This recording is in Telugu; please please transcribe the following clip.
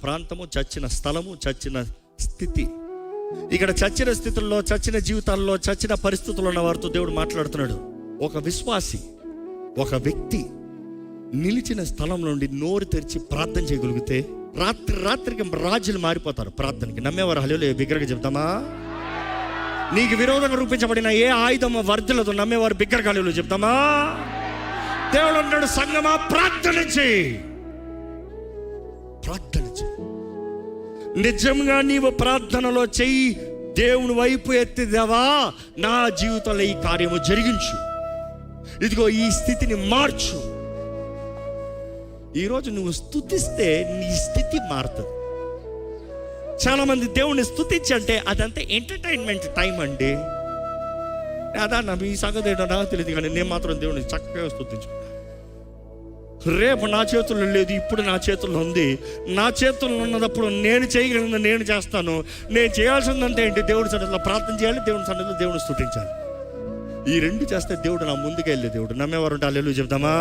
ప్రాంతము, చచ్చిన స్థలము, చచ్చిన స్థితి. ఇక్కడ చచ్చిన స్థితుల్లో, చచ్చిన జీవితాల్లో, చచ్చిన పరిస్థితుల్లో ఉన్న వారితో దేవుడు మాట్లాడుతున్నాడు. ఒక విశ్వాసి, ఒక వ్యక్తి నిలిచిన స్థలం నుండి నోరు తెరిచి ప్రార్థన చేయగలిగితే రాత్రికి రాజులు మారిపోతారు ప్రార్థనకి. నమ్మేవారు హల్లెలూయా బిగ్గరగా చెప్తామా? నీకు విరోధంగా రూపించబడిన ఏ ఆయుధం వర్ధలదు. నమ్మేవారు బిగ్గరగా హల్లెలూయా చెప్తామా? దేవుడు అన్నాడు, సంగమా ప్రార్థన చేయి, ప్రార్థన చేయి. నిజంగా నీవు ప్రార్థనలో చెయ్యి, దేవుని వైపు ఎత్తి, దేవా నా జీవితంలో ఈ కార్యము జరిగించు, ఇదిగో ఈ స్థితిని మార్చు. ఈరోజు నువ్వు స్తుతిస్తే నీ స్థితి మారుతుంది. చాలామంది దేవుణ్ణి స్తుతించి అంటే అదంతా ఎంటర్టైన్మెంట్ టైం అండి. అదా నా ఈ సంగతి ఏంటో నాకు తెలియదు, కానీ నేను మాత్రం దేవుడిని చక్కగా స్తుతించుకున్నాను. రేపు నా చేతుల్లో లేదు, ఇప్పుడు నా చేతుల్లో ఉంది. నా చేతుల్లో ఉన్నప్పుడు నేను చేయగలిగింది నేను చేస్తాను. నేను చేయాల్సిందంటే ఏంటి? దేవుడి సన్నిధిలో ప్రార్థన చేయాలి, దేవుడి సన్నిధిలో దేవుని స్తుతించాలి. ఈ రెండు చేస్తే దేవుడు నా ముందుకు వెళ్ళే దేవుడు. నమ్మేవారు ఉంటే హల్లెలూయా చెప్తామా?